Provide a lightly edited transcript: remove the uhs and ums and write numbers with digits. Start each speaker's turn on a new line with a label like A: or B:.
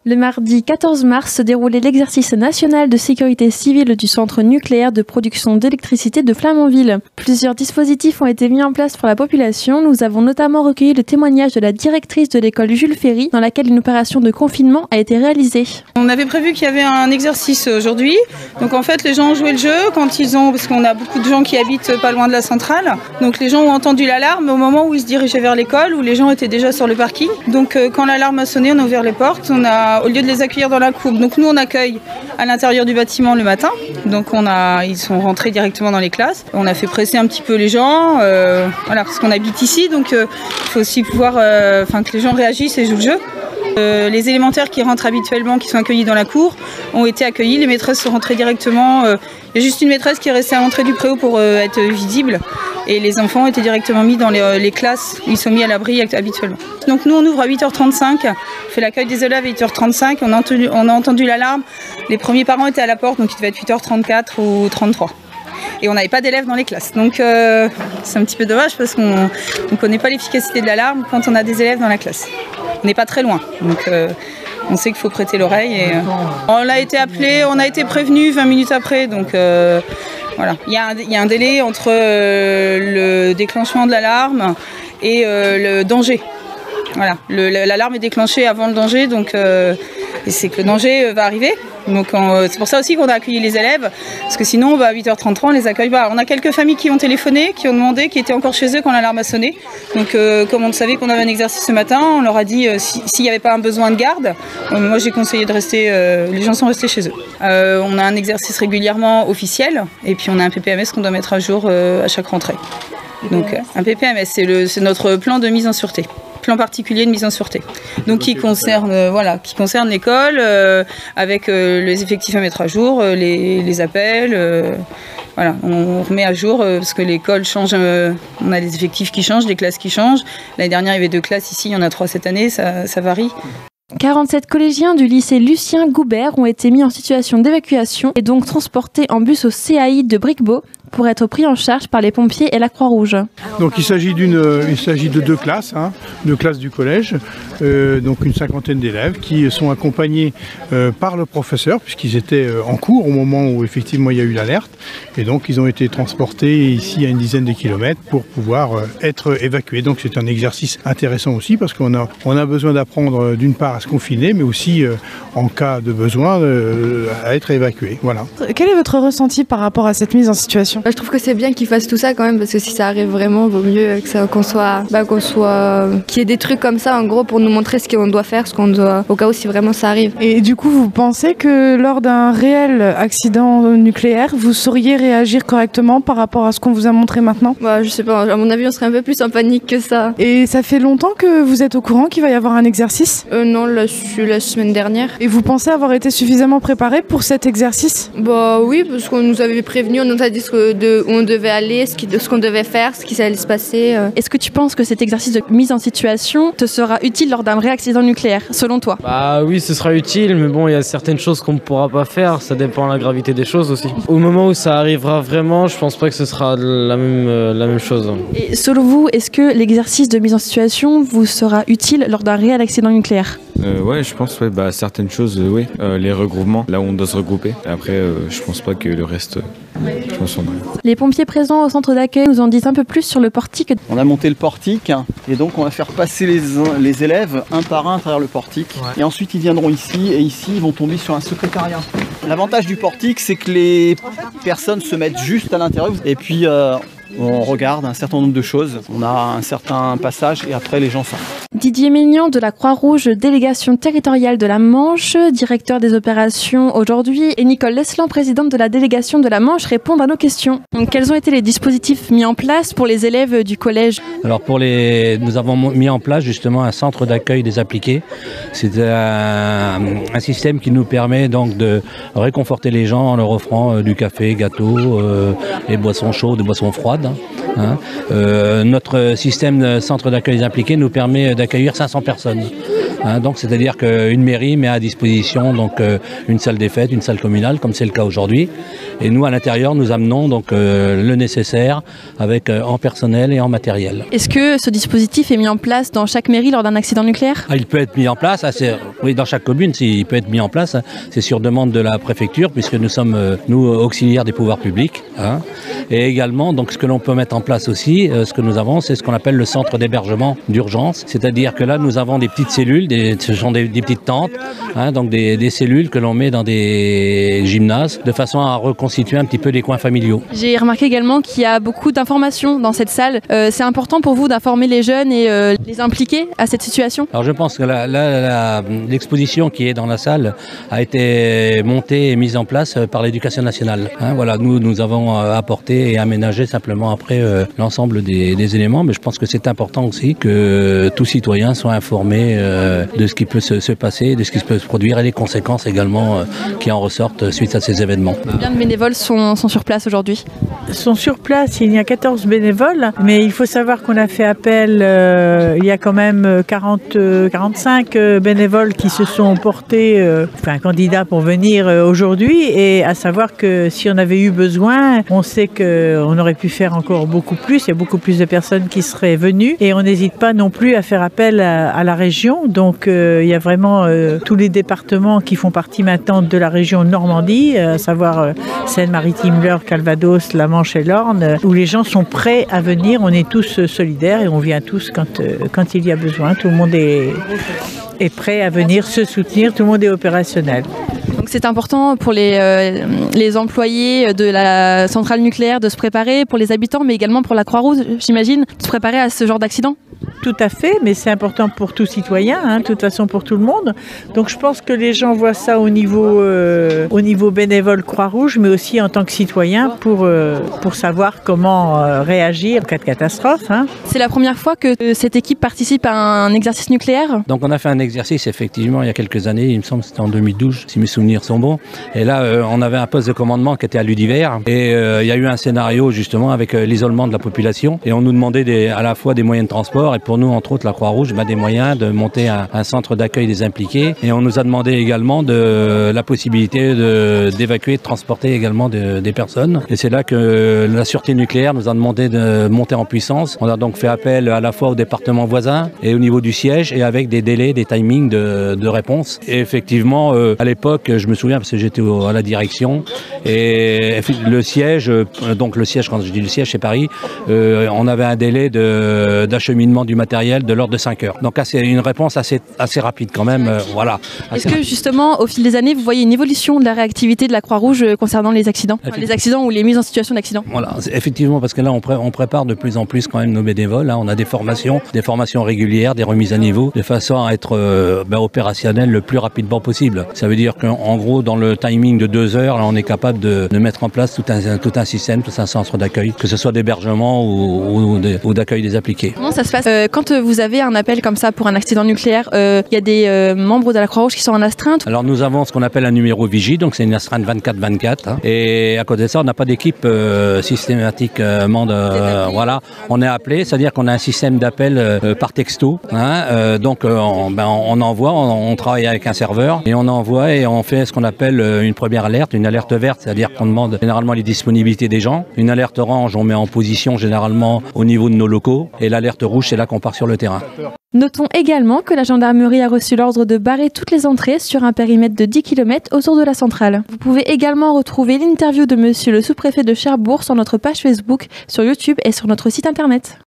A: Le mardi 14 mars se déroulait l'exercice national de sécurité civile du centre nucléaire de production d'électricité de Flamanville. Plusieurs dispositifs ont été mis en place pour la population. Nous avons notamment recueilli le témoignage de la directrice de l'école Jules Ferry, dans laquelle une opération de confinement a été réalisée.
B: On avait prévu qu'il y avait un exercice aujourd'hui. Donc en fait, les gens ont joué le jeu parce qu'on a beaucoup de gens qui habitent pas loin de la centrale. Donc les gens ont entendu l'alarme au moment où ils se dirigeaient vers l'école, où les gens étaient déjà sur le parking. Donc quand l'alarme a sonné, on a ouvert les portes. Au lieu de les accueillir dans la cour, donc nous on accueille à l'intérieur du bâtiment le matin, donc ils sont rentrés directement dans les classes. On a fait presser un petit peu les gens, voilà, parce qu'on habite ici, donc il faut aussi pouvoir que les gens réagissent et jouent le jeu. Les élémentaires qui rentrent habituellement, qui sont accueillis dans la cour, ont été accueillis. Les maîtresses sont rentrées directement. Il y a juste une maîtresse qui est restée à l'entrée du préau pour être visible. Et les enfants étaient directement mis dans les classes. Ils sont mis à l'abri habituellement. Donc nous, on ouvre à 8h35. On fait l'accueil des élèves à 8h35. On a entendu l'alarme. Les premiers parents étaient à la porte, donc il devait être 8h34 ou 33. Et on n'avait pas d'élèves dans les classes. Donc c'est un petit peu dommage parce qu'on ne connaît pas l'efficacité de l'alarme quand on a des élèves dans la classe. On n'est pas très loin, donc on sait qu'il faut prêter l'oreille. On a été appelé, on a été prévenu 20 minutes après, donc voilà. Il y a un délai entre le déclenchement de l'alarme et le danger. Voilà, l'alarme est déclenchée avant le danger, donc c'est que le danger va arriver. Donc c'est pour ça aussi qu'on a accueilli les élèves, parce que sinon à 8h33 on les accueille pas. On a quelques familles qui ont téléphoné, qui ont demandé, qui étaient encore chez eux quand l'alarme a sonné. Donc comme on savait qu'on avait un exercice ce matin, on leur a dit s'il n'y avait pas un besoin de garde, moi j'ai conseillé de rester, les gens sont restés chez eux. On a un exercice régulièrement officiel, et puis on a un PPMS qu'on doit mettre à jour à chaque rentrée. Donc un PPMS, c'est notre plan de mise en sûreté. Plan particulier de mise en sûreté, donc qui concerne l'école, avec les effectifs à mettre à jour, les appels, voilà, on remet à jour parce que l'école change, on a des effectifs qui changent, des classes qui changent. L'année dernière il y avait 2 classes, ici il y en a 3 cette année, ça varie.
A: 47 collégiens du lycée Lucien Goubert ont été mis en situation d'évacuation et donc transportés en bus au CAI de Bricquebeau pour être pris en charge par les pompiers et la Croix-Rouge.
C: Donc il s'agit de 2 classes, 2 classes du collège, donc une cinquantaine d'élèves qui sont accompagnés par le professeur puisqu'ils étaient en cours au moment où effectivement il y a eu l'alerte, et donc ils ont été transportés ici à une dizaine de kilomètres pour pouvoir être évacués. Donc c'est un exercice intéressant aussi parce qu'on a besoin d'apprendre d'une part à se confiner, mais aussi en cas de besoin à être évacué. Voilà.
D: Quel est votre ressenti par rapport à cette mise en situation ?
E: Je trouve que c'est bien qu'ils fassent tout ça quand même, parce que si ça arrive vraiment, il vaut mieux qu'il y ait des trucs comme ça en gros pour nous montrer ce qu'on doit faire, au cas où si vraiment ça arrive.
D: Et du coup, vous pensez que lors d'un réel accident nucléaire, vous sauriez réagir correctement par rapport à ce qu'on vous a montré maintenant ?
E: Je sais pas, à mon avis on serait un peu plus en panique que ça.
D: Et ça fait longtemps que vous êtes au courant qu'il va y avoir un exercice ?
E: Non, la semaine dernière.
D: Et vous pensez avoir été suffisamment préparé pour cet exercice ?
E: Oui, parce qu'on nous avait prévenu, on nous a dit où on devait aller, ce qu'on devait faire, ce qui allait se passer.
A: Est-ce que tu penses que cet exercice de mise en situation te sera utile lors d'un vrai accident nucléaire, selon toi ?
F: Oui, ce sera utile, mais bon, il y a certaines choses qu'on ne pourra pas faire, ça dépend de la gravité des choses aussi. Au moment où ça arrivera vraiment, je pense pas que ce sera la même chose.
A: Et selon vous, est-ce que l'exercice de mise en situation vous sera utile lors d'un réel accident nucléaire ?
G: Ouais, je pense, certaines choses, oui. Les regroupements, là où on doit se regrouper. Après, je pense pas que le reste, je pense on a...
A: Les pompiers présents au centre d'accueil nous en disent un peu plus sur le portique.
H: On a monté le portique et donc on va faire passer les élèves un par un à travers le portique. Ouais. Et ensuite ils viendront ici et ici ils vont tomber sur un secrétariat. L'avantage du portique, c'est que les personnes se mettent juste à l'intérieur et puis on regarde un certain nombre de choses. On a un certain passage et après les gens sortent.
A: Didier Maignan de la Croix-Rouge, délégation territoriale de la Manche, directeur des opérations aujourd'hui, et Nicole Leslan, présidente de la délégation de la Manche, répondent à nos questions. Donc, quels ont été les dispositifs mis en place pour les élèves du collège ?
I: Alors nous avons mis en place justement un centre d'accueil des appliqués. C'est un système qui nous permet donc de réconforter les gens en leur offrant du café, gâteau, des boissons chaudes, des boissons froides. Notre système de centre d'accueil des impliqués nous permet d'accueillir 500 personnes. Hein, donc c'est-à-dire qu'une mairie met à disposition donc une salle des fêtes, une salle communale, comme c'est le cas aujourd'hui. Et nous, à l'intérieur, nous amenons donc le nécessaire avec en personnel et en matériel.
A: Est-ce que ce dispositif est mis en place dans chaque mairie lors d'un accident nucléaire?
I: Il peut être mis en place, oui, dans chaque commune, il peut être mis en place. C'est sur demande de la préfecture, puisque nous sommes, nous, auxiliaires des pouvoirs publics. Hein. Et également, donc, ce que l'on peut mettre en place aussi, ce que nous avons, c'est ce qu'on appelle le centre d'hébergement d'urgence. C'est-à-dire que là, nous avons des petites cellules, ce sont des petites tentes, hein, donc des cellules que l'on met dans des gymnases, de façon à reconstituer un petit peu des coins familiaux.
A: J'ai remarqué également qu'il y a beaucoup d'informations dans cette salle. C'est important pour vous d'informer les jeunes et les impliquer à cette situation?
I: Alors je pense que l'exposition qui est dans la salle a été montée et mise en place par l'Éducation nationale. Hein, voilà, nous avons apporté et aménagé simplement après l'ensemble des éléments, mais je pense que c'est important aussi que tout citoyen soit informé de ce qui peut se passer, de ce qui peut se produire et les conséquences également qui en ressortent suite à ces événements.
A: Combien de bénévoles sont sur place aujourd'hui?
J: Sont sur place, il y a 14 bénévoles, mais il faut savoir qu'on a fait appel, il y a quand même 45 bénévoles qui se sont portés, candidats pour venir aujourd'hui, et à savoir que si on avait eu besoin, on sait qu'on aurait pu faire encore beaucoup plus, il y a beaucoup plus de personnes qui seraient venues, et on n'hésite pas non plus à faire appel à la région, donc il y a vraiment tous les départements qui font partie maintenant de la région Normandie, à savoir Seine-Maritime, l'Eure, Calvados, la Manche et l'Orne, où les gens sont prêts à venir, on est tous solidaires et on vient tous quand il y a besoin, tout le monde est prêt à venir se soutenir, tout le monde est opérationnel.
A: Donc c'est important pour les employés de la centrale nucléaire de se préparer, pour les habitants, mais également pour la Croix-Rouge, j'imagine, de se préparer à ce genre d'accident?
J: Tout à fait, mais c'est important pour tout citoyen, hein, de toute façon pour tout le monde. Donc je pense que les gens voient ça au niveau bénévole Croix-Rouge, mais aussi en tant que citoyen pour savoir comment réagir en cas de catastrophe. Hein.
A: C'est la première fois que cette équipe participe à un exercice nucléaire?
I: Donc on a fait un exercice effectivement il y a quelques années, il me semble que c'était en 2012, si mes souvenirs sont bons. Et là on avait un poste de commandement qui était à Ludivert et il y a eu un scénario justement avec l'isolement de la population et on nous demandait à la fois des moyens de transport et pour nous, entre autres, la Croix-Rouge, des moyens de monter un centre d'accueil des impliqués. Et on nous a demandé également la possibilité d'évacuer, de transporter également des personnes. Et c'est là que la sûreté nucléaire nous a demandé de monter en puissance. On a donc fait appel à la fois au département voisin et au niveau du siège et avec des délais, des timings de réponse. Et effectivement, à l'époque, je me souviens parce que j'étais à la direction et le siège, quand je dis le siège, c'est Paris, on avait un délai d'acheminement du matériel de l'ordre de 5 heures. Donc c'est une réponse assez rapide quand même. Voilà.
A: Est-ce que justement, au fil des années, vous voyez une évolution de la réactivité de la Croix-Rouge concernant les accidents? Les accidents ou les mises en situation d'accident? Voilà,
I: effectivement, parce que là, on prépare de plus en plus quand même nos bénévoles. Hein. On a des formations régulières, des remises à niveau, de façon à être opérationnel le plus rapidement possible. Ça veut dire qu'en gros, dans le timing de 2 heures, là, on est capable de mettre en place tout un système, tout un centre d'accueil, que ce soit d'hébergement ou d'accueil des appliqués.
A: Comment ça se passe quand vous avez un appel comme ça pour un accident nucléaire? Il y a des membres de la Croix-Rouge qui sont en astreinte?
I: Alors nous avons ce qu'on appelle un numéro vigie, donc c'est une astreinte 24/24. Hein, et à côté de ça, on n'a pas d'équipe systématiquement voilà, on est appelé, c'est-à-dire qu'on a un système d'appel par texto. Hein, donc on envoie, on travaille avec un serveur et on envoie et on fait ce qu'on appelle une première alerte, une alerte verte, c'est-à-dire qu'on demande généralement les disponibilités des gens. Une alerte orange, on met en position généralement au niveau de nos locaux et l'alerte rouge, c'est là qu'on part sur le terrain.
A: Notons également que la gendarmerie a reçu l'ordre de barrer toutes les entrées sur un périmètre de 10 km autour de la centrale. Vous pouvez également retrouver l'interview de monsieur le sous-préfet de Cherbourg sur notre page Facebook, sur YouTube et sur notre site internet.